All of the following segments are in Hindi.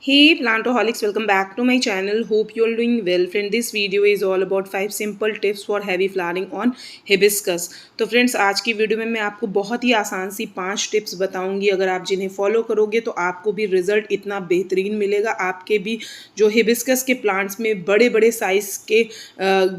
Hey plantaholics, welcome back to my channel. Hope you are doing well. Friend, this video is all about 5 simple tips for heavy flowering on hibiscus. तो फ्रेंड्स, आज की वीडियो में मैं आपको बहुत ही आसान सी 5 टिप्स बताऊंगी. अगर आप जिन्हें फॉलो करोगे तो आपको भी रिजल्ट इतना बेहतरीन मिलेगा. आपके भी जो हिबिस्कस के प्लांट्स में बड़े बड़े साइज के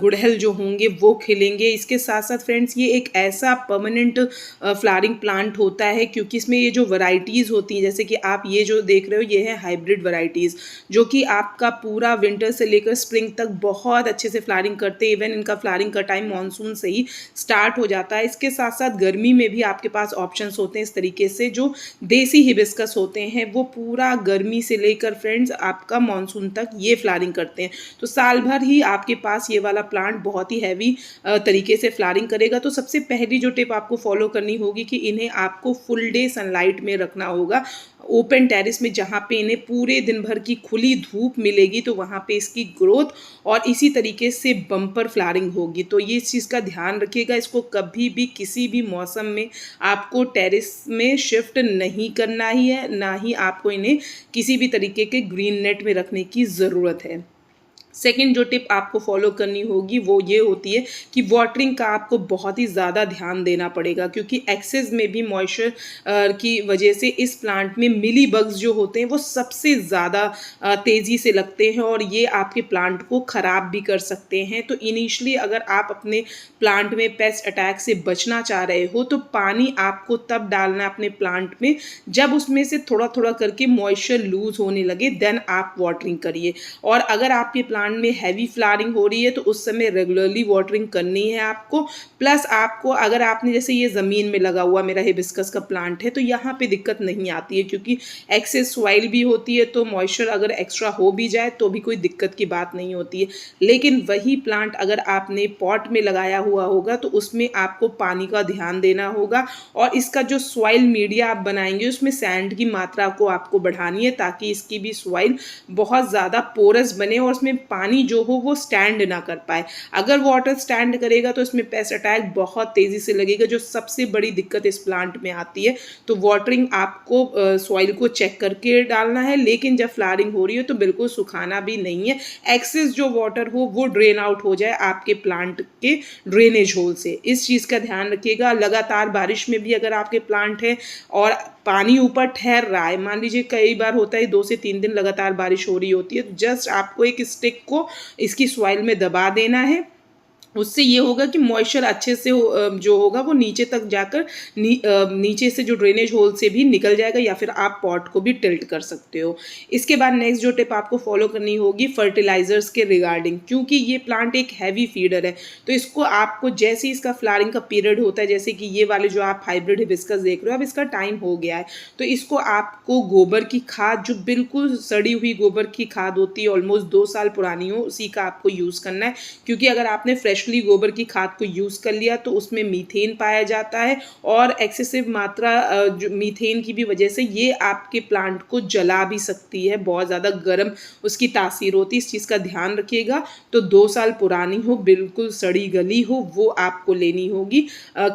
गुड़हल जो होंगे वो खिलेंगे. इसके साथ साथ फ्रेंड्स, ये एक ऐसा परमानेंट फ्लावरिंग प्लांट होता है क्योंकि इसमें ये जो वैरायटीज़ होती हैं, जैसे कि आप ये जो देख रहे हो, ये है हाइब्रिड वैरायटीज़ जो कि आपका पूरा विंटर से लेकर स्प्रिंग तक बहुत अच्छे से फ्लावरिंग करते हैं. इवन इनका फ्लावरिंग का टाइम मानसून से ही स्टार्ट हो जाता है. इसके साथ साथ गर्मी में भी आपके पास ऑप्शंस होते हैं इस तरीके से. जो देसी हिबिस्कस होते हैं वो पूरा गर्मी से लेकर फ्रेंड्स आपका मानसून तक ये फ्लावरिंग करते हैं. तो साल भर ही आपके पास ये वाला प्लांट बहुत ही हैवी तरीके से फ्लावरिंग करेगा. तो सबसे पहली जो टिप आपको फॉलो करनी होगी कि इन्हें आपको फुल डे सनलाइट में रखना होगा, ओपन टेरिस में, जहाँ पे इन्हें पूरे दिन भर की खुली धूप मिलेगी. तो वहाँ पे इसकी ग्रोथ और इसी तरीके से बम्पर फ्लावरिंग होगी. तो ये इस चीज़ का ध्यान रखिएगा. इसको कभी भी किसी भी मौसम में आपको टेरिस में शिफ्ट नहीं करना ही है, ना ही आपको इन्हें किसी भी तरीके के ग्रीन नेट में रखने की ज़रूरत है. सेकेंड जो टिप आपको फॉलो करनी होगी वो ये होती है कि वाटरिंग का आपको बहुत ही ज़्यादा ध्यान देना पड़ेगा, क्योंकि एक्सेस में भी मॉइस्चर की वजह से इस प्लांट में मिली बग्स जो होते हैं वो सबसे ज़्यादा तेज़ी से लगते हैं और ये आपके प्लांट को ख़राब भी कर सकते हैं. तो इनिशियली अगर आप अपने प्लांट में पेस्ट अटैक से बचना चाह रहे हो तो पानी आपको तब डालना है अपने प्लांट में जब उसमें से थोड़ा थोड़ा करके मॉइस्चर लूज होने लगे, देन आप वाटरिंग करिए. और अगर आपके प्लांट में हैवी फ्लावरिंग हो रही है तो उस समय रेगुलरली वाटरिंग करनी है आपको. प्लस आपको, अगर आपने जैसे ये ज़मीन में लगा हुआ मेरा हिबिस्कस का प्लांट है तो यहाँ पे दिक्कत नहीं आती है, क्योंकि एक्सेस सॉइल भी होती है. तो मॉइस्चर अगर एक्स्ट्रा हो भी जाए तो भी कोई दिक्कत की बात नहीं होती है. लेकिन वही प्लांट अगर आपने पॉट में लगाया हुआ होगा तो उसमें आपको पानी का ध्यान देना होगा और इसका जो सॉइल मीडिया आप बनाएंगे उसमें सैंड की मात्रा को आपको बढ़ानी है, ताकि इसकी भी सॉइल बहुत ज़्यादा पोरस बने और उसमें पानी जो हो वो स्टैंड ना कर पाए. अगर वाटर स्टैंड करेगा तो इसमें पेस्ट अटैक बहुत तेज़ी से लगेगा, जो सबसे बड़ी दिक्कत इस प्लांट में आती है. तो वाटरिंग आपको सॉइल को चेक करके डालना है, लेकिन जब फ्लावरिंग हो रही हो तो बिल्कुल सुखाना भी नहीं है. एक्सेस जो वाटर हो वो ड्रेन आउट हो जाए आपके प्लांट के ड्रेनेज होल से. इस चीज़ का ध्यान रखिएगा. लगातार बारिश में भी अगर आपके प्लांट है और पानी ऊपर ठहर रहा है, मान लीजिए कई बार होता है 2 से 3 दिन लगातार बारिश हो रही होती है, तो जस्ट आपको एक स्टिक को इसकी सॉइल में दबा देना है. उससे ये होगा कि मॉइस्चर अच्छे से जो होगा वो नीचे तक जाकर नीचे से जो ड्रेनेज होल से भी निकल जाएगा, या फिर आप पॉट को भी टिल्ट कर सकते हो. इसके बाद नेक्स्ट जो टिप आपको फॉलो करनी होगी फर्टिलाइजर्स के रिगार्डिंग, क्योंकि ये प्लांट एक हैवी फीडर है. तो इसको आपको जैसे ही इसका फ्लावरिंग का पीरियड होता है, जैसे कि ये वाले जो आप हाइब्रिड हिबिस्कस देख रहे हो, अब इसका टाइम हो गया है, तो इसको आपको गोबर की खाद, जो बिल्कुल सड़ी हुई गोबर की खाद होती है, ऑलमोस्ट 2 साल पुरानी हो, उसी का आपको यूज़ करना है. क्योंकि अगर आपने फ्रेश गोबर की खाद को यूज़ कर लिया तो उसमें मीथेन पाया जाता है और एक्सेसिव मात्रा जो मीथेन की भी वजह से ये आपके प्लांट को जला भी सकती है. बहुत ज़्यादा गर्म उसकी तासीर होती है. इस चीज़ का ध्यान रखिएगा. तो 2 साल पुरानी हो, बिल्कुल सड़ी गली हो, वो आपको लेनी होगी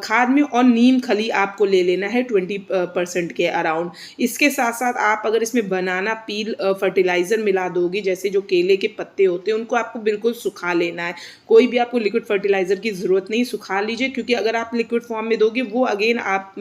खाद में. और नीम खली आपको ले लेना है 20% के अराउंड. इसके साथ साथ आप अगर इसमें बनाना पील फर्टिलाइज़र मिला दोगे, जैसे जो केले के पत्ते होते हैं उनको आपको बिल्कुल सुखा लेना है. कोई भी आपको लिक्विड फर्टिलाइज़र की ज़रूरत नहीं, सुखा लीजिए, क्योंकि अगर आप लिक्विड फॉर्म में दोगे वो अगेन आप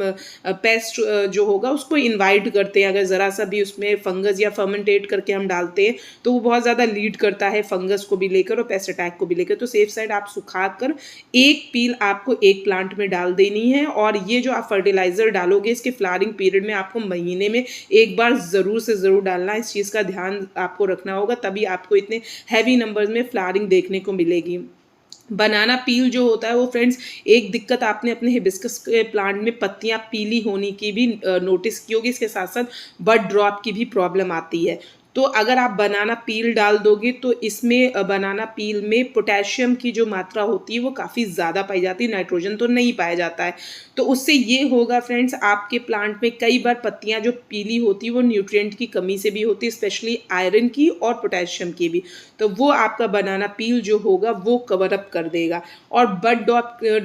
पेस्ट जो होगा उसको इनवाइट करते हैं. अगर ज़रा सा भी उसमें फंगस या फर्मेंटेट करके हम डालते हैं तो वो बहुत ज़्यादा लीड करता है फंगस को भी लेकर और पेस्ट अटैक को भी लेकर. तो सेफ साइड आप सुखा कर एक पील आपको एक प्लांट में डाल देनी है. और ये जो आप फर्टिलाइज़र डालोगे इसके फ्लावरिंग पीरियड में आपको महीने में एक बार ज़रूर से ज़रूर डालना है. इस चीज़ का ध्यान आपको रखना होगा, तभी आपको इतने हैवी नंबर्स में फ्लावरिंग देखने को मिलेगी. बनाना पील जो होता है वो फ्रेंड्स, एक दिक्कत आपने अपने हिबिस्कस के प्लांट में पत्तियां पीली होने की भी नोटिस की होगी. इसके साथ साथ बड ड्रॉप की भी प्रॉब्लम आती है. तो अगर आप बनाना पील डाल दोगे तो इसमें बनाना पील में पोटेशियम की जो मात्रा होती है वो काफ़ी ज़्यादा पाई जाती है, नाइट्रोजन तो नहीं पाया जाता है. तो उससे ये होगा फ्रेंड्स, आपके प्लांट में कई बार पत्तियां जो पीली होती है वो न्यूट्रिएंट की कमी से भी होती है, स्पेशली आयरन की और पोटेशियम की भी. तो वो आपका बनाना पील जो होगा वो कवर अप कर देगा. और बड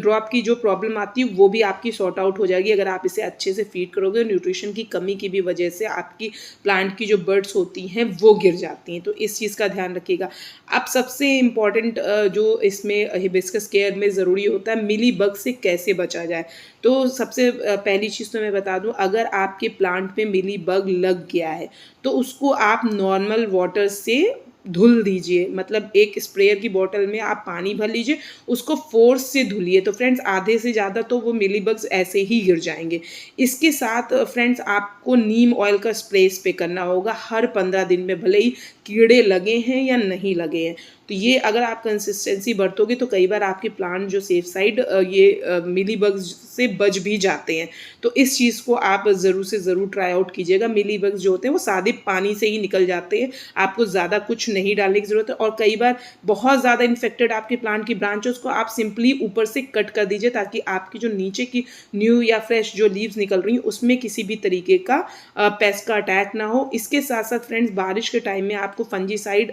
ड्रॉप की जो प्रॉब्लम आती है वो भी आपकी सॉर्ट आउट हो जाएगी अगर आप इसे अच्छे से फीड करोगे. न्यूट्रिशन की कमी की भी वजह से आपकी प्लांट की जो बर्ड्स होती हैं हैं वो गिर जाती हैं, तो इस चीज़ का ध्यान रखिएगा। अब सबसे इम्पॉर्टेंट जो इसमें हिबिस्कस केयर में ज़रूरी होता है, मिली बग से कैसे बचा जाए। तो सबसे पहली चीज़ तो मैं बता दूं, अगर आपके प्लांट में मिली बग लग गया है तो उसको आप नॉर्मल वाटर से धुल दीजिए। मतलब एक स्प्रेयर की बोतल में आप पानी भर लीजिए, उसको फोर्स से धुलिए, तो फ्रेंड्स आधे से ज़्यादा तो वो मिली बग्स ऐसे ही गिर जाएंगे। इसके साथ फ्रेंड्स आपको नीम ऑयल का स्प्रे करना होगा हर 15 दिन में, भले ही कीड़े लगे हैं या नहीं लगे हैं। तो ये अगर आप कंसिस्टेंसी बरतोगे तो कई बार आपके प्लांट जो सेफ साइड ये मिली बग्स से बच भी जाते हैं। तो इस चीज़ को आप ज़रूर से ज़रूर ट्राई आउट कीजिएगा। मिली बग्स जो होते हैं वो सादे पानी से ही निकल जाते हैं, आपको ज़्यादा कुछ नहीं डालने की ज़रूरत है। और कई बार बहुत ज़्यादा इन्फेक्टेड आपके प्लांट की ब्रांच है, उसको आप सिंपली ऊपर से कट कर दीजिए, ताकि आपकी जो नीचे की न्यू या फ्रेश जो लीव्स निकल रही हैं उसमें किसी भी तरीके का पेस्ट का अटैक ना हो। इसके साथ साथ फ्रेंड्स बारिश के टाइम में आपको फंजीसाइड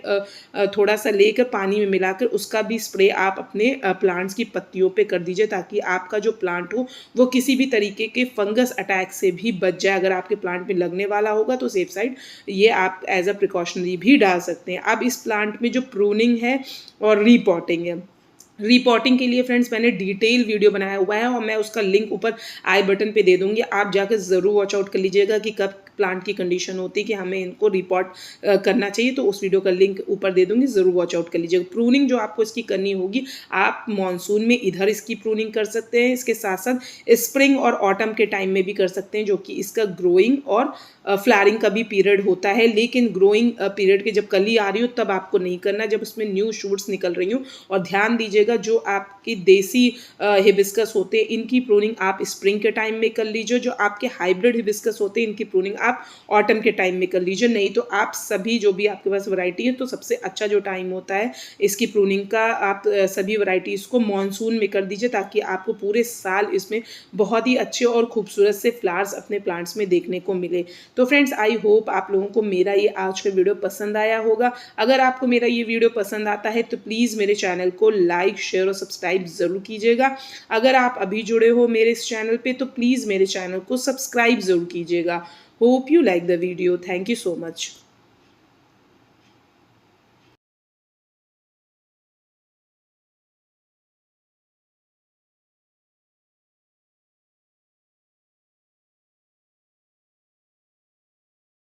थोड़ा सा लेकर पानी में मिलाकर उसका भी स्प्रे आप अपने प्लांट्स की पत्तियों पे कर दीजिए, ताकि आपका जो प्लांट हो वो किसी भी तरीके के फंगस अटैक से भी बच जाए। अगर आपके प्लांट में लगने वाला होगा तो सेफ साइड ये आप एज अ प्रिकॉशनरी भी डाल सकते हैं। अब इस प्लांट में जो प्रूनिंग है और रीपॉटिंग है, रिपोर्टिंग के लिए फ्रेंड्स मैंने डिटेल वीडियो बनाया हुआ है और मैं उसका लिंक ऊपर आई बटन पे दे दूंगी, आप जाकर ज़रूर वॉच आउट कर लीजिएगा कि कब प्लांट की कंडीशन होती है कि हमें इनको रिपोर्ट करना चाहिए। तो उस वीडियो का लिंक ऊपर दे दूंगी, ज़रूर वॉच आउट कर लीजिएगा। प्रूनिंग जो आपको इसकी करनी होगी, आप मानसून में इधर इसकी प्रूनिंग कर सकते हैं, इसके साथ साथ स्प्रिंग और ऑटम के टाइम में भी कर सकते हैं, जो कि इसका ग्रोइंग और फ्लावरिंग का भी पीरियड होता है। लेकिन ग्रोइंग पीरियड के जब कली आ रही हो तब आपको नहीं करना, जब उसमें न्यू शूट्स निकल रही हो। और ध्यान दीजिएगा जो आपकी देसी हिबिस्कस होते हैं इनकी प्रूनिंग आप स्प्रिंग के टाइम में कर लीजिए, जो आपके हाइब्रिड हिबिस्कस होते हैं इनकी प्रूनिंग आप ऑटम के टाइम में कर लीजिए। नहीं तो आप सभी जो भी आपके पास वैरायटी है, तो सबसे अच्छा जो टाइम होता है इसकी प्रूनिंग का, आप सभी वैरायटीज़ को मानसून में कर दीजिए, ताकि आपको पूरे साल इसमें बहुत ही अच्छे और खूबसूरत से फ्लावर्स अपने प्लांट्स में देखने को मिले। तो फ्रेंड्स आई होप आप लोगों को मेरा ये आज का वीडियो पसंद आया होगा। अगर आपको मेरा ये वीडियो पसंद आता है तो प्लीज़ मेरे चैनल को लाइक शेयर और सब्सक्राइब ज़रूर कीजिएगा। अगर आप अभी जुड़े हो मेरे इस चैनल पे तो प्लीज़ मेरे चैनल को सब्सक्राइब ज़रूर कीजिएगा। Hope you like the video. Thank you so much.